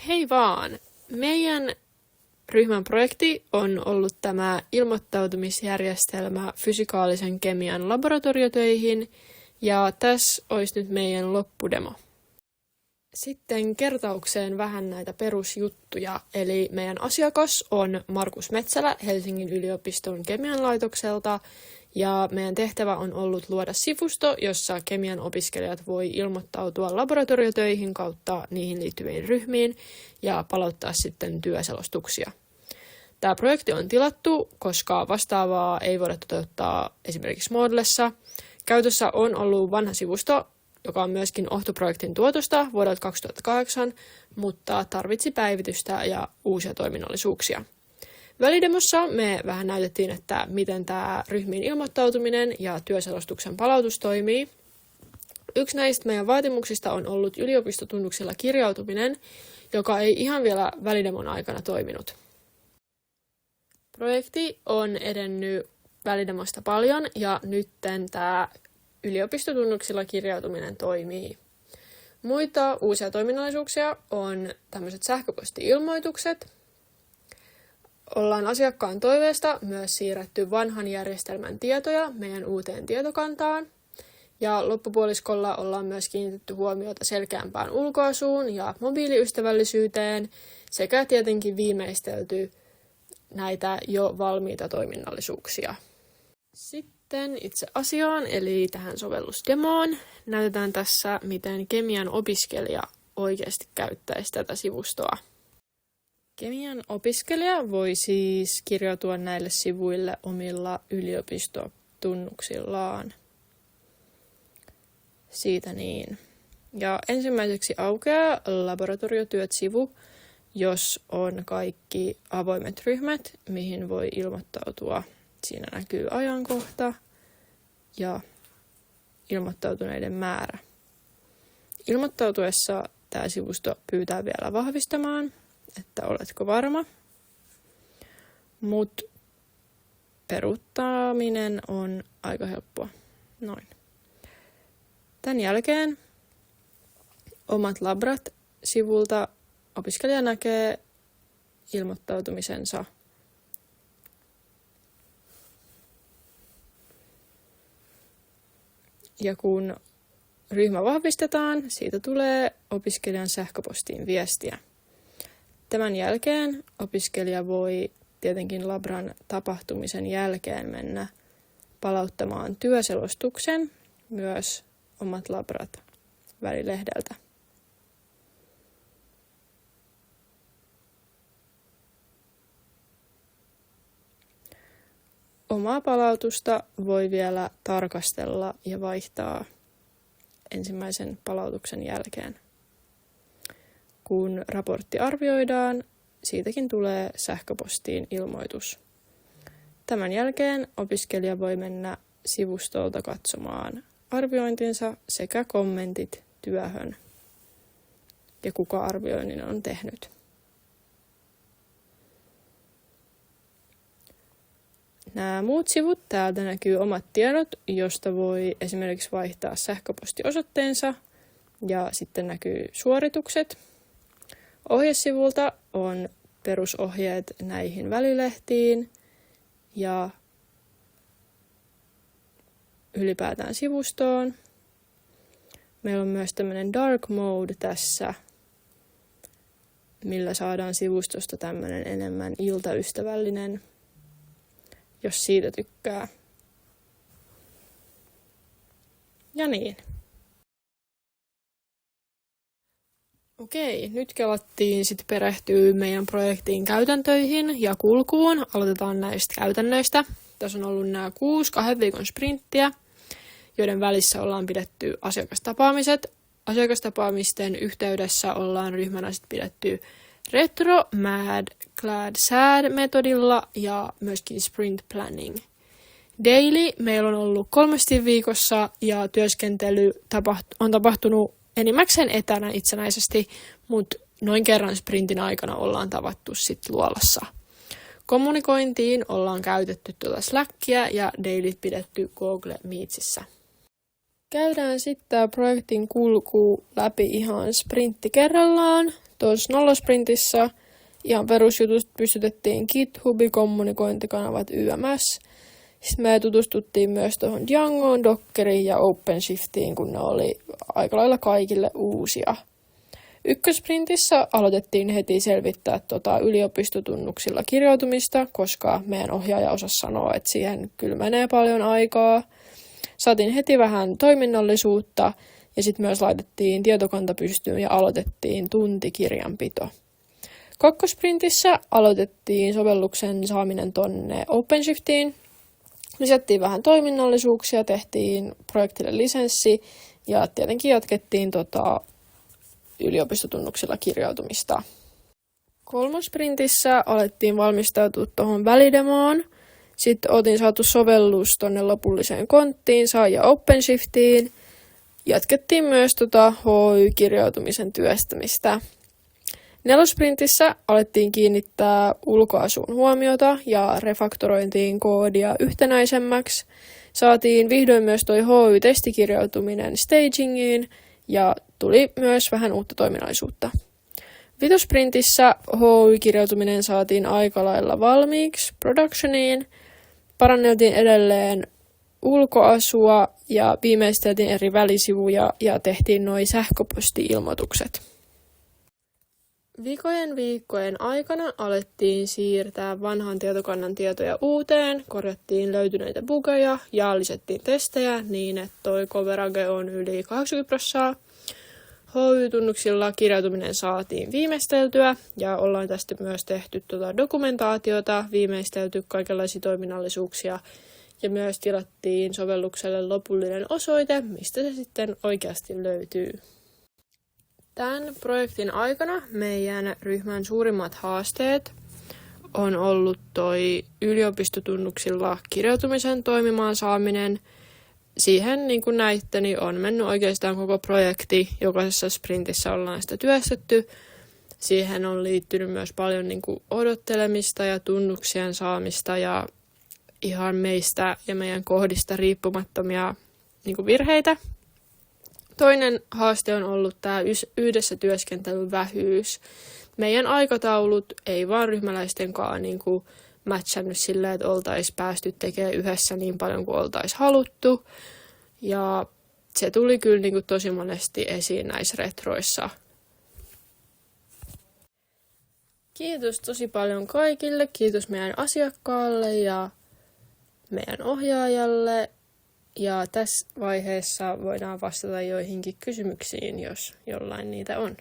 Hei vaan! Meidän ryhmän projekti on ollut tämä ilmoittautumisjärjestelmä fysikaalisen kemian laboratoriotöihin, ja tässä olisi nyt meidän loppudemo. Sitten kertaukseen vähän näitä perusjuttuja, eli meidän asiakas on Markus Metsälä Helsingin yliopiston kemian laitokselta, ja meidän tehtävä on ollut luoda sivusto, jossa kemian opiskelijat voi ilmoittautua laboratoriotöihin kautta niihin liittyviin ryhmiin ja palauttaa sitten työselostuksia. Tämä projekti on tilattu, koska vastaavaa ei voida toteuttaa esimerkiksi Moodlessa. Käytössä on ollut vanha sivusto, joka on myöskin Ohto-projektin tuotosta vuodelta 2008, mutta tarvitsi päivitystä ja uusia toiminnallisuuksia. Välidemossa me vähän näytettiin, että miten tämä ryhmiin ilmoittautuminen ja työselostuksen palautus toimii. Yksi näistä meidän vaatimuksista on ollut yliopistotunnuksilla kirjautuminen, joka ei ihan vielä välidemon aikana toiminut. Projekti on edennyt välidemosta paljon ja nytten tämä yliopistotunnuksilla kirjautuminen toimii. Muita uusia toiminnallisuuksia on tämmöiset sähköposti-ilmoitukset. Ollaan asiakkaan toiveesta myös siirretty vanhan järjestelmän tietoja meidän uuteen tietokantaan. Ja loppupuoliskolla ollaan myös kiinnitetty huomiota selkeämpään ulkoasuun ja mobiiliystävällisyyteen sekä tietenkin viimeistelty näitä jo valmiita toiminnallisuuksia. Sitten itse asiaan, eli tähän sovellusdemoon, näytetään tässä, miten kemian opiskelija oikeasti käyttäisi tätä sivustoa. Kemian opiskelija voi siis kirjautua näille sivuille omilla yliopistotunnuksillaan. Siitä niin. Ja ensimmäiseksi aukeaa laboratoriotyöt-sivu, jos on kaikki avoimet ryhmät, mihin voi ilmoittautua. Siinä näkyy ajankohta ja ilmoittautuneiden määrä. Ilmoittautuessa tämä sivusto pyytää vielä vahvistamaan, että oletko varma, mutta peruuttaminen on aika helppoa. Noin. Tämän jälkeen omat labrat sivulta opiskelija näkee ilmoittautumisensa. Ja kun ryhmä vahvistetaan, siitä tulee opiskelijan sähköpostiin viestiä. Tämän jälkeen opiskelija voi tietenkin labran tapahtumisen jälkeen mennä palauttamaan työselostuksen, myös omat labrat välilehdeltä. Omaa palautusta voi vielä tarkastella ja vaihtaa ensimmäisen palautuksen jälkeen. Kun raportti arvioidaan, siitäkin tulee sähköpostiin ilmoitus. Tämän jälkeen opiskelija voi mennä sivustolta katsomaan arviointinsa sekä kommentit työhön ja kuka arvioinnin on tehnyt. Nämä muut sivut, täältä näkyy omat tiedot, josta voi esimerkiksi vaihtaa sähköpostiosoitteensa ja sitten näkyy suoritukset. Ohjesivulta on perusohjeet näihin välilehtiin ja ylipäätään sivustoon. Meillä on myös tämmöinen dark mode tässä, millä saadaan sivustosta tämmöinen enemmän iltaystävällinen, jos siitä tykkää. Ja niin. Okei, nyt kelattiin sitten perehtyä meidän projektiin käytäntöihin ja kulkuun. Aloitetaan näistä käytännöistä. Tässä on ollut nämä 6 2 viikon sprinttiä, joiden välissä ollaan pidetty asiakastapaamiset. Asiakastapaamisten yhteydessä ollaan ryhmänä sitten pidetty retro, mad, glad, sad metodilla ja myöskin sprint planning. Daily meillä on ollut 3 viikossa ja työskentely on tapahtunut enimmäkseen etänä itsenäisesti, mutta noin kerran sprintin aikana ollaan tavattu sitten luolassa. Kommunikointiin ollaan käytetty Slackia ja dailyt pidetty Google Meetsissä. Käydään sitten projektin kulku läpi ihan sprintti kerrallaan. tuossa nollasprintissä ihan perusjutut pystytettiin GitHubi, kommunikointikanavat YMS. Sitten me tutustuttiin myös tuohon Djangoon, Dockeriin ja OpenShiftiin, kun ne oli aika lailla kaikille uusia. Ykkösprintissä aloitettiin heti selvittää yliopistotunnuksilla kirjautumista, koska meidän ohjaaja osasi sanoa, että siihen kyllä menee paljon aikaa. Saatiin heti vähän toiminnallisuutta ja sitten myös laitettiin tietokanta pystyyn ja aloitettiin tuntikirjanpito. Kakkosprintissä aloitettiin sovelluksen saaminen tonne OpenShiftiin. Lisättiin vähän toiminnallisuuksia, tehtiin projektille lisenssi ja tietenkin jatkettiin yliopistotunnuksilla kirjautumista. Kolmosprintissä alettiin valmistautua tuohon välidemoon. Sitten oltiin saatu sovellus tonne lopulliseen konttiinsa ja OpenShiftiin. Jatkettiin myös HY-kirjautumisen työstämistä. Nelosprintissä alettiin kiinnittää ulkoasuun huomiota ja refaktorointiin koodia yhtenäisemmäksi. Saatiin vihdoin myös toi HY-testikirjautuminen stagingiin ja tuli myös vähän uutta toiminnallisuutta. Vitosprintissä HY-kirjautuminen saatiin aika lailla valmiiksi productioniin. Paranneltiin edelleen ulkoasua ja viimeisteltiin eri välisivuja ja tehtiin noi sähköposti-ilmoitukset. Viikkojen aikana alettiin siirtää vanhan tietokannan tietoja uuteen, korjattiin löytyneitä bugeja ja lisättiin testejä niin, että toi coverage on yli 80%. HY-tunnuksilla kirjautuminen saatiin viimeisteltyä ja ollaan tästä myös tehty dokumentaatiota, viimeistelty kaikenlaisia toiminnallisuuksia ja myös tilattiin sovellukselle lopullinen osoite, mistä se sitten oikeasti löytyy. Tämän projektin aikana meidän ryhmän suurimmat haasteet on ollut toi yliopistotunnuksilla kirjautumisen toimimaan saaminen. Siihen, niin kuin näitte, niin on mennyt oikeastaan koko projekti. Jokaisessa sprintissä ollaan sitä työstetty. Siihen on liittynyt myös paljon niin kuin odottelemista ja tunnuksien saamista ja ihan meistä ja meidän kohdista riippumattomia niin kuin virheitä. Toinen haaste on ollut tämä yhdessä työskentelyn vähyys. Meidän aikataulut ei vaan ryhmäläistenkaan niin kuin matchannut silleen, että oltaisiin päästy tekemään yhdessä niin paljon kuin oltaisiin haluttu. Ja se tuli kyllä niin kuin tosi monesti esiin näissä retroissa. Kiitos tosi paljon kaikille. Kiitos meidän asiakkaalle ja meidän ohjaajalle. Ja tässä vaiheessa voidaan vastata joihinkin kysymyksiin, jos jollain niitä on.